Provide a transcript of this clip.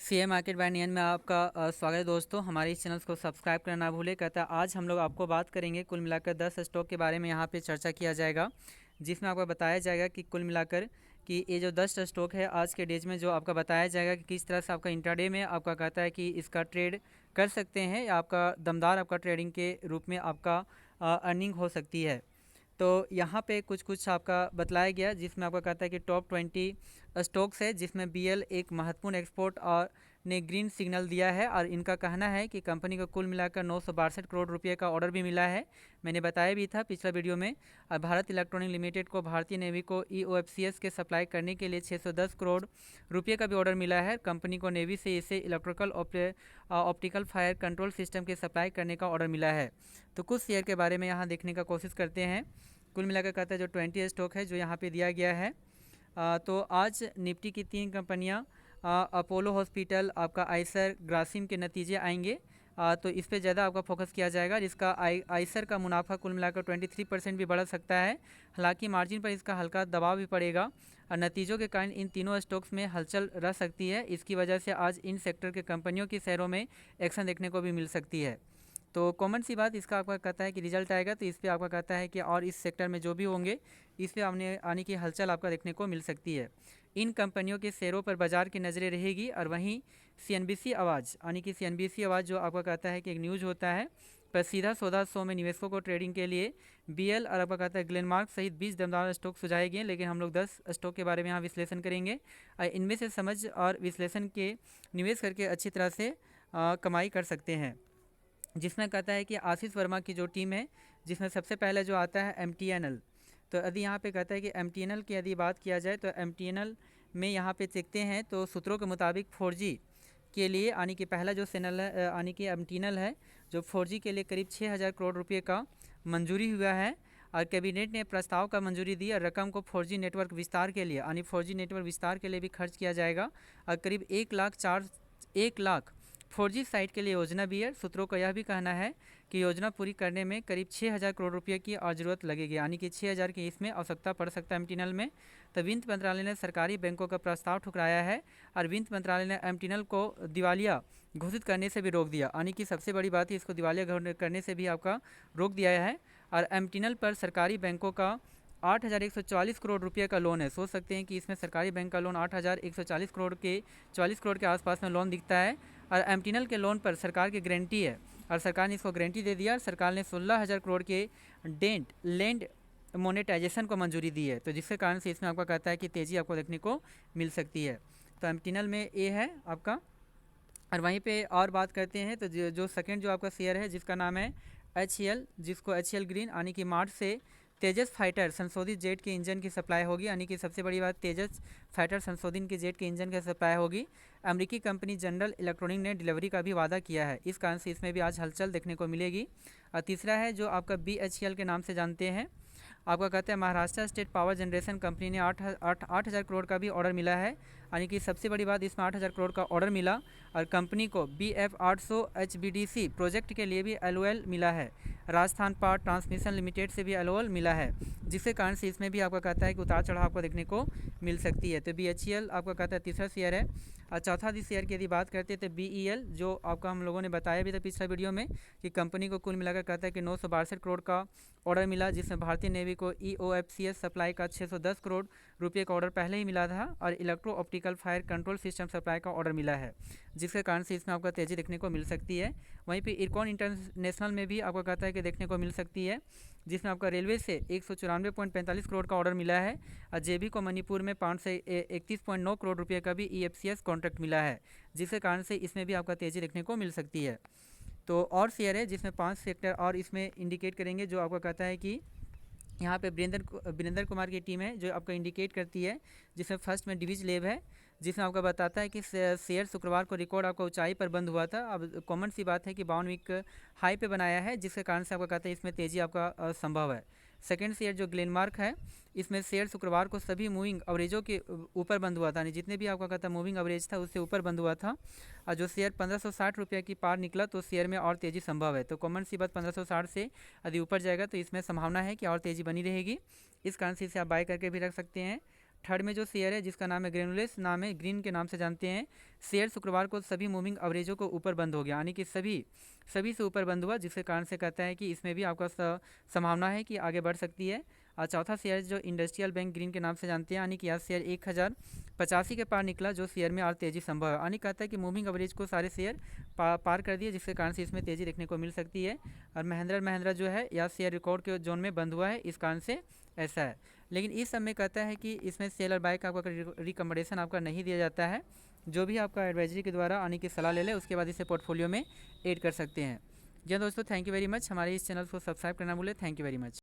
CA market bye नियन में आपका स्वागत है दोस्तों। हमारे इस चैनल को सब्सक्राइब करना ना भूलें। कहता है आज हम लोग आपको बात करेंगे कुल मिलाकर 10 स्टॉक के बारे में यहाँ पे चर्चा किया जाएगा, जिसमें आपको बताया जाएगा कि कुल मिलाकर कि ये जो 10 स्टॉक है आज के डेज में जो आपका बताया जाएगा कि किस तरह से आपका इंट्राडे में आपका कहता है कि इसका ट्रेड कर सकते हैं या आपका दमदार आपका ट्रेडिंग के रूप में आपका अर्निंग हो सकती है। तो यहाँ पे कुछ कुछ आपका बतलाया गया, जिसमें आपका कहता है कि टॉप 20 स्टॉक्स है, जिसमें बीएल एक महत्वपूर्ण एक्सपोर्ट और ने ग्रीन सिग्नल दिया है। और इनका कहना है कि कंपनी को कुल मिलाकर 962 करोड़ रुपए का ऑर्डर भी मिला है। मैंने बताया भी था पिछला वीडियो में। और भारत इलेक्ट्रॉनिक लिमिटेड को भारतीय नेवी को ईओएफसीएस के सप्लाई करने के लिए 610 करोड़ रुपये का भी ऑर्डर मिला है। कंपनी को नेवी से इसे electrical optical fire control system के सप्लाई करने का ऑर्डर मिला है। तो कुछ शेयर के बारे में यहाँ देखने का कोशिश करते हैं। कुल मिलाकर कहता है जो 20 स्टॉक है जो यहाँ पे दिया गया है। तो आज निफ्टी की 3 कंपनियाँ अपोलो हॉस्पिटल, आपका आइसर, ग्रासिम के नतीजे आएंगे। तो इस पे ज़्यादा आपका फोकस किया जाएगा, जिसका आइसर का मुनाफा कुल मिलाकर 23% भी बढ़ सकता है। हालांकि मार्जिन पर इसका हल्का दबाव भी पड़ेगा और नतीजों के कारण इन तीनों स्टॉक्स में हलचल रह सकती है। इसकी वजह से आज इन सेक्टर के कंपनियों की शेयरों में एक्शन देखने को भी मिल सकती है। तो कॉमन सी बात इसका आपका कहता है कि रिजल्ट आएगा तो इस पर आपका कहता है कि और इस सेक्टर में जो भी होंगे इस पर आने की हलचल आपका देखने को मिल सकती है। इन कंपनियों के शेयरों पर बाजार की नज़रें रहेगी। और वहीं सीएनबीसी आवाज़ यानी कि सीएनबीसी आवाज़ जो आपका कहता है कि एक न्यूज़ होता है पर सीधा सौदा 100 में निवेशकों को ट्रेडिंग के लिए बीएल और आपका कहता है ग्लेनमार्क सहित 20 दमदार स्टॉक सुझाए गए, लेकिन हम लोग 10 स्टॉक के बारे में यहाँ विश्लेषण करेंगे। इनमें से समझ और विश्लेषण के निवेश करके अच्छी तरह से कमाई कर सकते हैं। जिसमें कहता है कि आशीष वर्मा की जो टीम है, जिसमें सबसे पहले जो आता है एमटीएनएल। तो यदि यहाँ पे कहता है कि एमटीएनएल की यदि बात किया जाए तो एमटीएनएल में यहाँ पे देखते हैं तो सूत्रों के मुताबिक 4G के लिए यानी कि पहला जो चैनल है यानी कि एमटीएनएल है जो 4G के लिए करीब 6000 करोड़ रुपये का मंजूरी हुआ है। और कैबिनेट ने प्रस्ताव का मंजूरी दी और रकम को 4G नेटवर्क विस्तार के लिए यानी 4G नेटवर्क विस्तार के लिए भी खर्च किया जाएगा। और करीब 1 लाख 4G साइट के लिए योजना भी है। सूत्रों का यह भी कहना है कि योजना पूरी करने में करीब 6000 करोड़ रुपये की और ज़रूरत लगेगी, यानी कि 6000 की इसमें आवश्यकता पड़ सकता है एमटीएनएल में। तो वित्त मंत्रालय ने सरकारी बैंकों का प्रस्ताव ठुकराया है और वित्त मंत्रालय ने एमटीएनएल को दिवालिया घोषित करने से भी रोक दिया, यानी कि सबसे बड़ी बात है इसको दिवालिया करने से भी आपका रोक दिया है। और एमटीएनएल पर सरकारी बैंकों का 8140 करोड़ रुपये का लोन है। सोच सकते हैं कि इसमें सरकारी बैंक का लोन 8140 करोड़ के 40 करोड़ के आसपास में लोन दिखता है। और एमटीएनएल के लोन पर सरकार की गारंटी है और सरकार ने इसको गारंटी दे दिया। सरकार ने 16000 करोड़ के लैंड मोनेटाइजेशन को मंजूरी दी है, तो जिसके कारण से इसमें आपका कहता है कि तेज़ी आपको देखने को मिल सकती है। तो एमटीएनएल में ये है आपका। और वहीं पे और बात करते हैं तो जो सेकेंड जो आपका शेयर है जिसका नाम है HCL, जिसको HCL ग्रीन यानी कि मार्च से तेजस फाइटर संशोधित जेट के इंजन की सप्लाई होगी, यानी कि सबसे बड़ी बात तेजस फाइटर संशोधन के जेट के इंजन की सप्लाई होगी। अमेरिकी कंपनी जनरल इलेक्ट्रॉनिक ने डिलीवरी का भी वादा किया है, इस कारण से इसमें भी आज हलचल देखने को मिलेगी। और तीसरा है जो आपका BHEL के नाम से जानते हैं, आपका कहते हैं Maharashtra state power generation company ने 8,000 करोड़ का भी ऑर्डर मिला है, यानी कि सबसे बड़ी बात इसमें 8,000 करोड़ का ऑर्डर मिला। और कंपनी को BF 800 HVDC प्रोजेक्ट के लिए भी LOL मिला है। राजस्थान पावर ट्रांसमिशन लिमिटेड से भी LOL मिला है, जिसके कारण से इसमें भी आपका कहता है कि उतार चढ़ाव आपको देखने को मिल सकती है। तो BHEL आपका कहता है तीसरा शेयर है। और चौथा शेयर की यदि बात करते हैं तो BEL, जो आपका हम लोगों ने बताया भी था पिछला वीडियो में कि कंपनी को कुल मिलाकर कहता है कि 962 करोड़ का ऑर्डर मिला, जिसमें भारतीय नेवी को EOFCS सप्लाई का 610 करोड़ रुपये का ऑर्डर पहले ही मिला था और electro optical fire control system supply का ऑर्डर मिला है, जिसके कारण से इसमें आपका तेज़ी देखने को मिल सकती है। वहीं पे इरकॉन इंटरनेशनल में भी आपको कहता है कि देखने को मिल सकती है, जिसमें आपका रेलवे से 194.45 करोड़ का ऑर्डर मिला है और जेबी को मणिपुर में 531.9 करोड़ रुपये का भी EFCS कॉन्ट्रैक्ट मिला है, जिसके कारण से इसमें भी आपका तेज़ी देखने को मिल सकती है। तो और शेयर है जिसमें 5 सेक्टर और इसमें इंडिकेट करेंगे, जो आपका कहता है कि यहाँ पे वीरेंद्र कुमार की टीम है जो आपको इंडिकेट करती है, जिसमें फर्स्ट में डिविज लेब है, जिसमें आपका बताता है कि शेयर शुक्रवार को रिकॉर्ड आपका ऊंचाई पर बंद हुआ था। अब कॉमन सी बात है कि 52 वीक हाई पे बनाया है, जिसके कारण से आपका कहता है इसमें तेज़ी आपका संभव है। सेकेंड शेयर जो ग्लेनमार्क है, इसमें शेयर शुक्रवार को सभी मूविंग एवरेजों के ऊपर बंद हुआ था, यानी जितने भी आपका कहता है मूविंग एवरेज था उससे ऊपर बंद हुआ था। और जो शेयर 1560 रुपये की पार निकला तो शेयर में और तेज़ी संभव है। तो कॉमन सी बात 1560 से यदि ऊपर जाएगा तो इसमें संभावना है कि और तेज़ी बनी रहेगी, इस कारण से इसे आप बाय करके भी रख सकते हैं। थर्ड में जो शेयर है जिसका नाम है ग्रेनुलेस, नाम है ग्रीन के नाम से जानते हैं, शेयर शुक्रवार को सभी मूविंग एवरेजों को ऊपर बंद हो गया, यानी कि सभी से ऊपर बंद हुआ, जिसके कारण से कहता है कि इसमें भी आपका संभावना है कि आगे बढ़ सकती है। और चौथा शेयर जो इंडस्ट्रियल बैंक ग्रीन के नाम से जानते हैं, यानी कि यह शेयर 1085 के पार निकला, जो शेयर में और तेज़ी संभव है, यानी कहता है कि मूविंग एवरेज को सारे शेयर पार कर दिए, जिसके कारण से इसमें तेज़ी देखने को मिल सकती है। और महिंद्रा जो है यह शेयर रिकॉर्ड के जोन में बंद हुआ है, इस कारण से ऐसा है। लेकिन इस समय कहता है कि इसमें सेल और बाय का आपका रिकमेंडेशन आपका नहीं दिया जाता है, जो भी आपका एडवाइजरी के द्वारा आने की सलाह ले ले उसके बाद इसे पोर्टफोलियो में ऐड कर सकते हैं। जी दोस्तों, थैंक यू वेरी मच। हमारे इस चैनल को सब्सक्राइब करना भूलें। Thank you very much.